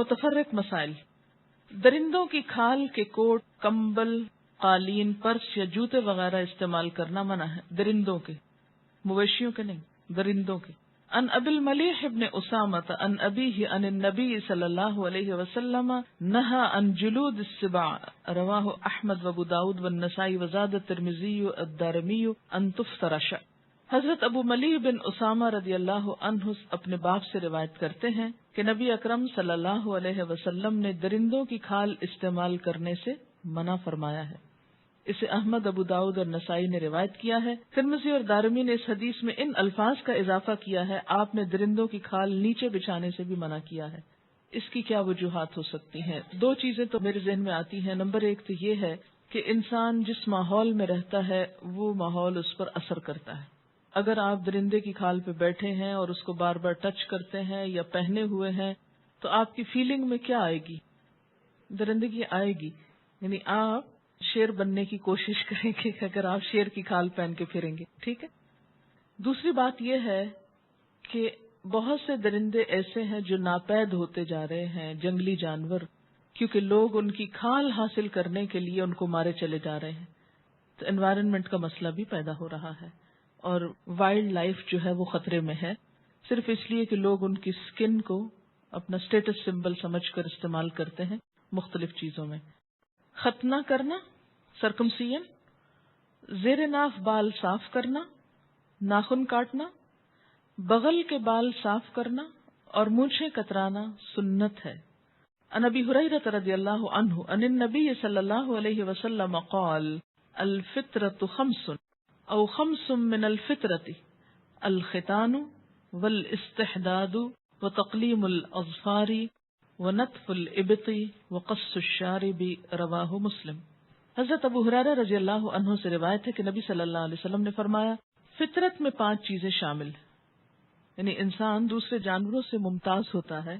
متفرق مسائل. درندوں کی کھال کے کوٹ، کمبل، قالین، پرس یا جوتے وغیرہ استعمال کرنا منع ہے. درندوں کے، مویشیوں کے نہیں، درندوں کے. ان ابی الملیح ابن اسامۃ عن ابیہ عن النبی صلی اللہ علیہ وسلم نہى عن جلود السباع رواہ احمد وابو داود والنسائی وزاد الترمذی الدارمی ان تفترش. حضرت ابو ملیح بن اسامہ رضی اللہ عنہ اپنے باپ سے روایت کرتے ہیں کہ نبی اکرم صلی اللہ علیہ وسلم نے درندوں کی کھال استعمال کرنے سے منع فرمایا ہے. اسے احمد، ابو داؤد اور نسائی نے روایت کیا ہے. ترمذی اور دارمی نے اس حدیث میں ان الفاظ کا اضافہ کیا ہے، آپ نے درندوں کی کھال نیچے بچھانے سے بھی منع کیا ہے. اس کی کیا وجوہات ہو سکتی ہیں؟ دو چیزیں تو میرے ذہن میں آتی ہیں. نمبر ایک تو یہ ہے کہ انسان جس ماحول میں رہتا ہے وہ ماحول اس پر اثر کرتا ہے. اگر آپ درندے کی کھال پہ بیٹھے ہیں اور اس کو بار بار ٹچ کرتے ہیں یا پہنے ہوئے ہیں تو آپ کی فیلنگ میں کیا آئے گی؟ درندگی آئے گی. یعنی آپ شیر بننے کی کوشش کریں گے اگر آپ شیر کی کھال پہن کے پھریں گے. ٹھیک ہے. دوسری بات یہ ہے کہ بہت سے درندے ایسے ہیں جو ناپید ہوتے جا رہے ہیں، جنگلی جانور، کیونکہ لوگ ان کی کھال حاصل کرنے کے لیے ان کو مارے چلے جا رہے ہیں. تو انوائرنمنٹ کا مسئلہ بھی پیدا ہو رہا ہے اور وائلڈ لائف جو ہے وہ خطرے میں ہے، صرف اس لیے کہ لوگ ان کی سکن کو اپنا اسٹیٹس سمبل سمجھ کر استعمال کرتے ہیں مختلف چیزوں میں. ختنہ کرنا، سرکمسیئن، زیر ناف بال صاف کرنا، ناخن کاٹنا، بغل کے بال صاف کرنا اور مونچھیں کترانا سنت ہے. عن ابی ہریرہ رضی اللہ عنہ عن النبی صلی اللہ علیہ وسلم قال الفطرۃ خمس او خمس من الفطرۃ الختان والاستحداد وتقلیم الاظفار ونتف الابط وقص الشارب رواہ مسلم. حضرت ابو ہریرہ رضی اللہ عنہ سے روایت ہے کہ نبی صلی اللہ علیہ وسلم نے فرمایا فطرت میں 5 چیزیں شامل ہیں، یعنی انسان دوسرے جانوروں سے ممتاز ہوتا ہے.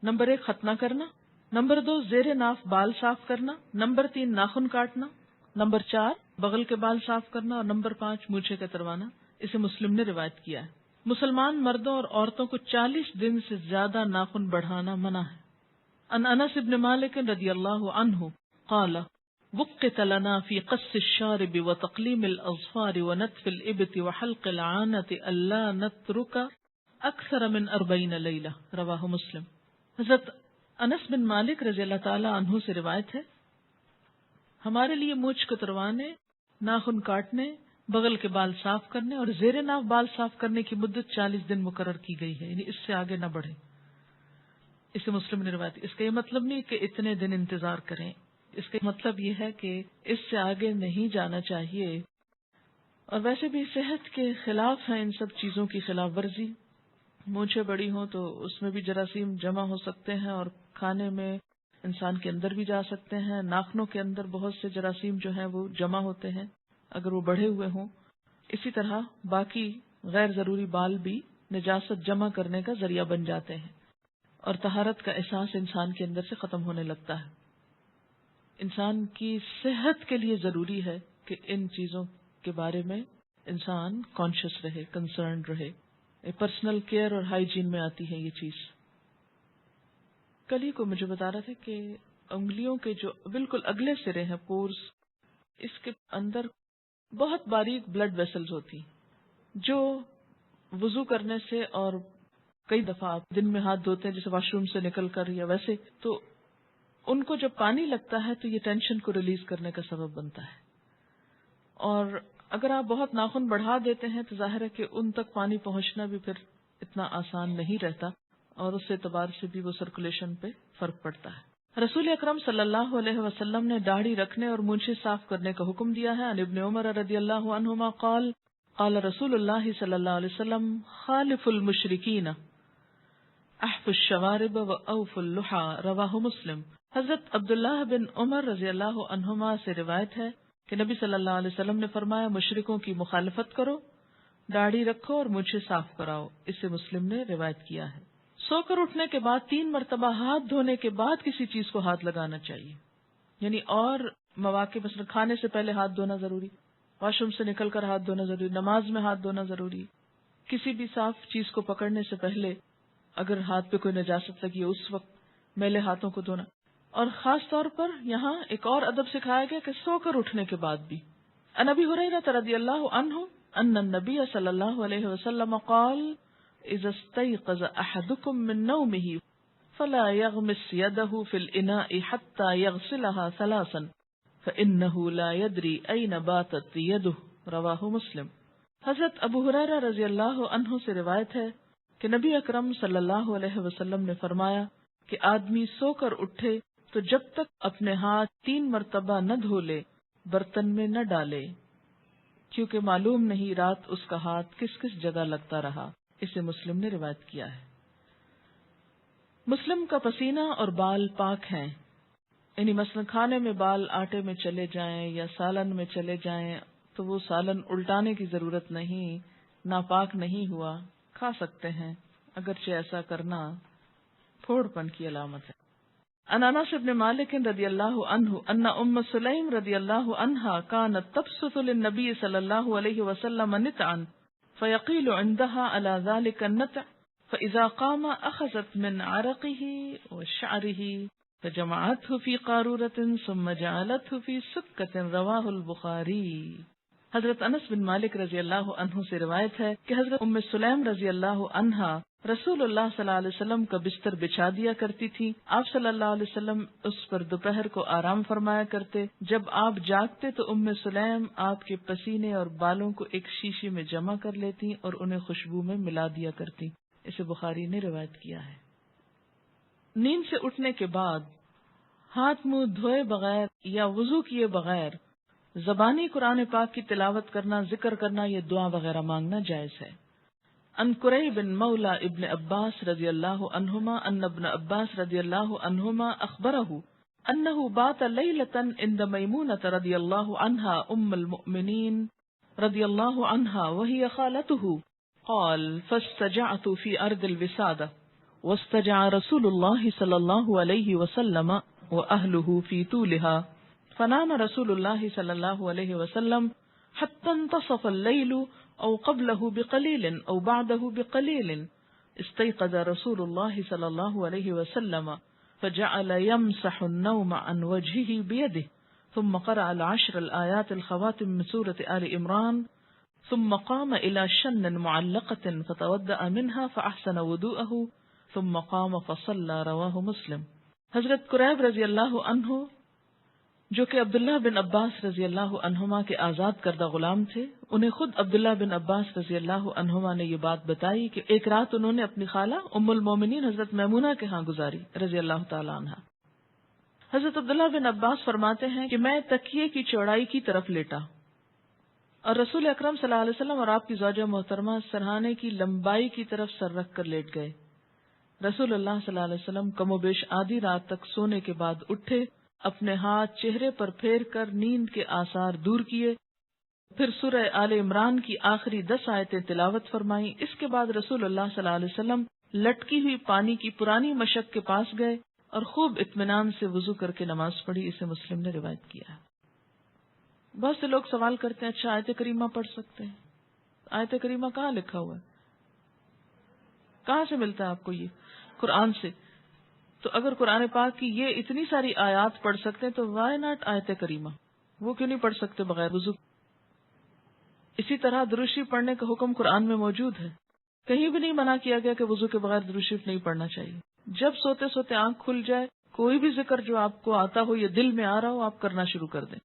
نمبر 1 ختنہ کرنا، نمبر 2 زیر ناف بال صاف کرنا، نمبر 3 ناخن کاٹنا، نمبر 4 بغل کے بال صاف کرنا اور نمبر 5 مونچھیں کتروانا. اسے مسلم نے روایت کیا ہے. مسلمان مردوں اور عورتوں کو 40 دن سے زیادہ ناخن بڑھانا منع ہے. ان انس بن مالک رضی اللہ عنہ قال وقت لنا في قص الشارب وتقليم الأظفار ونتف الإبط وحلق العانة ألا نترك أكثر من 40 ليلة رواہ مسلم. حضرت انس بن مالک رضی اللہ تعالی عنہ سے روایت ہے ہمارے لیے مونچھ کتروانے، ناخن کاٹنے، بغل کے بال صاف کرنے اور زیر ناف بال صاف کرنے کی مدت 40 دن مقرر کی گئی ہے، یعنی اس سے آگے نہ بڑھے. اسے مسلم نے روایت. اس کا یہ مطلب نہیں کہ اتنے دن انتظار کریں، اس کا مطلب یہ ہے کہ اس سے آگے نہیں جانا چاہیے. اور ویسے بھی صحت کے خلاف ہے ان سب چیزوں کی خلاف ورزی. مونچھیں بڑی ہوں تو اس میں بھی جراثیم جمع ہو سکتے ہیں اور کھانے میں انسان کے اندر بھی جا سکتے ہیں. ناخنوں کے اندر بہت سے جراثیم جو ہیں وہ جمع ہوتے ہیں اگر وہ بڑھے ہوئے ہوں. اسی طرح باقی غیر ضروری بال بھی نجاست جمع کرنے کا ذریعہ بن جاتے ہیں اور طہارت کا احساس انسان کے اندر سے ختم ہونے لگتا ہے. انسان کی صحت کے لیے ضروری ہے کہ ان چیزوں کے بارے میں انسان کانشیس رہے، کنسرنڈ رہے. پرسنل کیئر اور ہائیجین میں آتی ہے یہ چیز. کل ہی کو مجھے بتا رہا تھا کہ انگلیوں کے جو بالکل اگلے سرے ہیں پورز، اس کے اندر بہت باریک بلڈ ویسلز ہوتی جو وضو کرنے سے اور کئی دفعہ آپ دن میں ہاتھ دھوتے ہیں جیسے واش روم سے نکل کر یا ویسے، تو ان کو جب پانی لگتا ہے تو یہ ٹینشن کو ریلیز کرنے کا سبب بنتا ہے. اور اگر آپ بہت ناخن بڑھا دیتے ہیں تو ظاہر ہے کہ ان تک پانی پہنچنا بھی پھر اتنا آسان نہیں رہتا اور اس اعتبار سے بھی وہ سرکولیشن پہ فرق پڑتا ہے. رسول اکرم صلی اللہ علیہ وسلم نے داڑھی رکھنے اور مونچھیں صاف کرنے کا حکم دیا ہے. عن ابن عمر رضی اللہ عنہما قال قال رسول اللہ صلی اللہ علیہ وسلم خالف المشرکین احفوا الشوارب واوفوا اللحى رواہ مسلم. حضرت عبداللہ بن عمر رضی اللہ عنہما سے روایت ہے کہ نبی صلی اللہ علیہ وسلم نے فرمایا مشرکوں کی مخالفت کرو، داڑھی رکھو اور مونچھیں صاف کراؤ. اسے مسلم نے روایت کیا ہے. سو کر اٹھنے کے بعد 3 مرتبہ ہاتھ دھونے کے بعد کسی چیز کو ہاتھ لگانا چاہیے. یعنی اور مواقع مثلا کھانے سے پہلے ہاتھ دھونا ضروری، واش روم سے نکل کر ہاتھ دھونا ضروری، نماز میں ہاتھ دھونا ضروری. کسی بھی صاف چیز کو پکڑنے سے پہلے اگر ہاتھ پہ کوئی نجاست لگی ہے اس وقت میلے ہاتھوں کو دھونا. اور خاص طور پر یہاں ایک اور ادب سکھایا گیا کہ سو کر اٹھنے کے بعد بھی. عن ابی ہریرہ رضی اللہ عنہ ان النبی صلی اللہ علیہ وسلم قال اذا استيقظ احدكم من نومه فلا يغمس يده في الاناء حتى يغسلها ثلاثا فانه لا يدري اين باتت يده. رواہ مسلم. حضرت ابو ہریرہ رضی اللہ عنہ سے روایت ہے کہ نبی اکرم صلی اللہ علیہ وسلم نے فرمایا کہ آدمی سو کر اٹھے تو جب تک اپنے ہاتھ 3 مرتبہ نہ دھو لے برتن میں نہ ڈالے، کیونکہ معلوم نہیں رات اس کا ہاتھ کس کس جگہ لگتا رہا. اسے مسلم نے روایت کیا ہے. مسلم کا پسینہ اور بال پاک ہیں، یعنی مثلا کھانے میں بال آٹے میں چلے جائیں یا سالن میں چلے جائیں تو وہ سالن الٹانے کی ضرورت نہیں، ناپاک نہیں ہوا، کھا سکتے ہیں، اگرچہ ایسا کرنا پھوڑ پن کی علامت ہے. عن انس بن مالک رضی اللہ عنہ ان ام سلیم رضی اللہ عنہا كانت تبسط للنبي صلی اللہ علیہ وسلم نتعا فيقيل عندها على ذلك النتع فإذا قام أخذت من عرقه وشعره فجمعته في قارورة ثم جعلته في سكة. رواه البخاری. حضرت انس بن مالک رضی اللہ عنہ سے روایت ہے کہ حضرت ام سلیم رضی اللہ عنہا رسول اللہ صلی اللہ علیہ وسلم کا بستر بچھا دیا کرتی تھی. آپ صلی اللہ علیہ وسلم اس پر دوپہر کو آرام فرمایا کرتے. جب آپ جاگتے تو ام سلیم آپ کے پسینے اور بالوں کو ایک شیشے میں جمع کر لیتی اور انہیں خوشبو میں ملا دیا کرتی. اسے بخاری نے روایت کیا ہے. نیند سے اٹھنے کے بعد ہاتھ منہ دھوئے بغیر یا وضو کیے بغیر زبانی قرآن پاک کی تلاوت کرنا، ذکر کرنا یا دعا وغیرہ مانگنا جائز ہے. ان قریب بن مولا ابن عباس رضی اللہ عنہما ان ابن عباس رضی اللہ عنہما اخبرہ انہ بات لیلة عند میمونة رضی اللہ عنہا ام المؤمنین رضی اللہ عنہا وہی خالته قال فاستجعت في ارض الوسادة واستجع رسول اللہ صلی اللہ علیہ وسلم واہلہ في طولها فنام رسول اللہ صلی اللہ علیہ وسلم حتى انتصف الليل او قبله بقليل او بعده بقليل استيقظ رسول الله صلى الله عليه وسلم فجعل يمسح النوم عن وجهه بيده ثم قرأ العشر الآيات الخواتم من سورة آل عمران ثم قام إلى شن معلقة فتودأ منها فأحسن وضوءه ثم قام فصلى. رواه مسلم. حضرت قریب رضی اللہ عنہ جو کہ عبداللہ بن عباس رضی اللہ عنہما کے آزاد کردہ غلام تھے، انہیں خود عبداللہ بن عباس رضی اللہ عنہما نے یہ بات بتائی کہ ایک رات انہوں نے اپنی خالہ ام المومنین حضرت میمونہ کے ہاں گزاری رضی اللہ تعالی عنہا. حضرت عبداللہ بن عباس فرماتے ہیں کہ میں تکیے کی چوڑائی کی طرف لیٹا اور رسول اکرم صلی اللہ علیہ وسلم اور آپ کی زوجہ محترمہ سرہانے کی لمبائی کی طرف سر رکھ کر لیٹ گئے. رسول اللہ صلی اللہ علیہ وسلم کم و بیش آدھی رات تک سونے کے بعد اٹھے، اپنے ہاتھ چہرے پر پھیر کر نیند کے آثار دور کیے، پھر سورہ آل عمران کی آخری 10 آیتیں تلاوت فرمائیں. اس کے بعد رسول اللہ صلی اللہ علیہ وسلم لٹکی ہوئی پانی کی پرانی مشک کے پاس گئے اور خوب اطمینان سے وضو کر کے نماز پڑھی. اسے مسلم نے روایت کیا. بہت سے لوگ سوال کرتے ہیں اچھا آیت کریمہ پڑھ سکتے ہیں؟ آیت کریمہ کہاں لکھا ہوا ہے؟ کہاں سے ملتا ہے آپ کو؟ یہ قرآن سے. تو اگر قرآن پاک کی یہ اتنی ساری آیات پڑھ سکتے ہیں تو وائی ناٹ آیت کریمہ؟ وہ کیوں نہیں پڑھ سکتے بغیر وضو؟ اسی طرح درود شریف پڑھنے کا حکم قرآن میں موجود ہے. کہیں بھی نہیں منع کیا گیا کہ وضو کے بغیر درود شریف نہیں پڑھنا چاہیے. جب سوتے سوتے آنکھ کھل جائے کوئی بھی ذکر جو آپ کو آتا ہو یا دل میں آ رہا ہو آپ کرنا شروع کر دیں.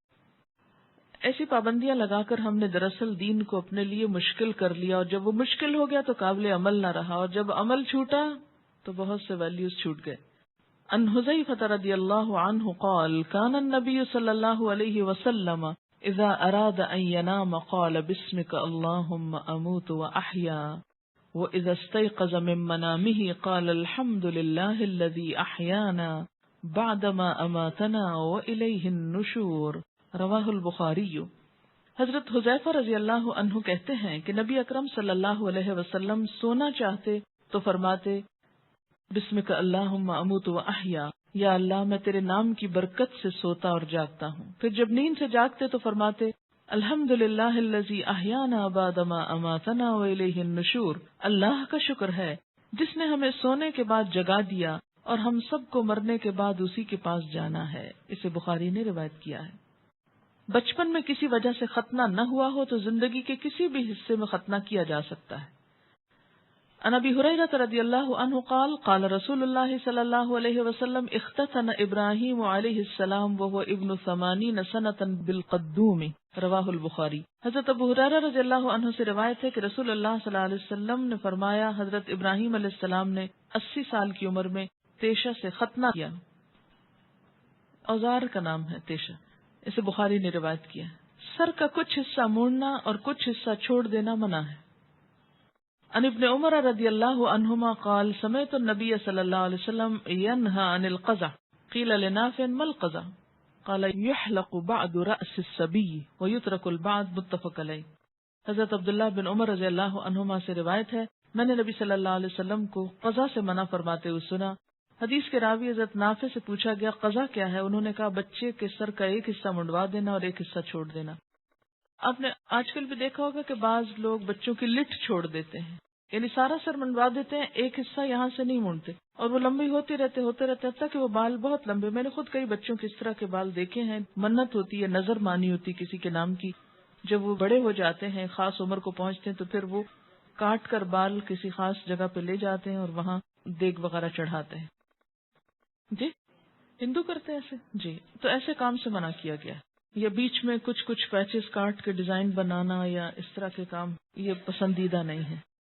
ایسی پابندیاں لگا کر ہم نے دراصل دین کو اپنے لیے مشکل کر لیا، اور جب وہ مشکل ہو گیا تو قابل عمل نہ رہا، اور جب عمل چھوٹا تو بہت سے ویلیوز چھوٹ گئے. ان حذیفہ رضی اللہ عنہ قال کان النبی صلی اللہ علیہ وسلم اذا اراد ان ینام قال بسمک اللہم اموت واحیا واذا استيقظ من منامه قال الحمد للہ الذی احیانا بعدما اماتنا والیہ النشور. رواہ البخاری. حضرت حذیفہ رضی اللہ عنہ کہتے ہیں کہ نبی اکرم صلی اللہ علیہ وسلم سونا چاہتے تو فرماتے بسمک اللہم اموت و احیا، یا اللہ میں تیرے نام کی برکت سے سوتا اور جاگتا ہوں. پھر جب نیند سے جاگتے تو فرماتے الحمدللہ الذی احیانا بعد ما اماتنا والیہ النشور. اللہ کا شکر ہے جس نے ہمیں سونے کے بعد جگا دیا اور ہم سب کو مرنے کے بعد اسی کے پاس جانا ہے. اسے بخاری نے روایت کیا ہے. بچپن میں کسی وجہ سے ختنہ نہ ہوا ہو تو زندگی کے کسی بھی حصے میں ختنہ کیا جا سکتا ہے. عن ابی ہریرہ رضی اللہ عنہ قال قال رسول اللہ صلی اللہ علیہ وسلم اختتن ابراہیم علیہ السلام وهو ابن 80 سنة بالقدوم رواہ البخاری. حضرت ابو ہریرہ رضی اللہ عنہ سے روایت ہے کہ رسول اللہ صلی اللہ علیہ وسلم نے فرمایا حضرت ابراہیم علیہ السلام نے 80 سال کی عمر میں تیشہ سے ختنہ کیا. اوزار کا نام ہے تیشہ. اسے بخاری نے روایت کیا. سر کا کچھ حصہ موڑنا اور کچھ حصہ چھوڑ دینا منع ہے. عن ابن عمر رضی اللہ عنہما قال سمعت النبی صلی اللہ علیہ وسلم ينهى عن القزع قیل لنافع ما القزع قال يحلق بعد رأس الصبي ويترك البعض متفق علیہ. حضرت عبداللہ بن عمر رضی اللہ عنہما سے روایت ہے میں نے نبی صلی اللہ علیہ وسلم کو قزع سے منع فرماتے ہوئے سنا. حدیث کے راوی حضرت نافع سے پوچھا گیا قزع کیا ہے؟ انہوں نے کہا بچے کے سر کا ایک حصہ منڈوا دینا اور ایک حصہ چھوڑ دینا. آپ نے آج کل بھی دیکھا ہوگا کہ بعض لوگ بچوں کی لٹ چھوڑ دیتے ہیں، یعنی سارا سر منڈوا دیتے ہیں، ایک حصہ یہاں سے نہیں مونڈتے اور وہ لمبی ہوتے رہتے حتیٰ کہ وہ بال بہت لمبے. میں نے خود کئی بچوں کے اس طرح کے بال دیکھے ہیں. منت ہوتی ہے، نظر مانی ہوتی کسی کے نام کی. جب وہ بڑے ہو جاتے ہیں، خاص عمر کو پہنچتے ہیں، تو پھر وہ کاٹ کر بال کسی خاص جگہ پہ لے جاتے ہیں اور وہاں دیگ وغیرہ چڑھاتے ہیں. جی ہندو کرتے ہیں ایسے. جی تو ایسے کام سے منع کیا گیا. یا بیچ میں کچھ پیچز کاٹ کے ڈیزائن بنانا یا اس طرح کے کام یہ پسندیدہ نہیں ہے.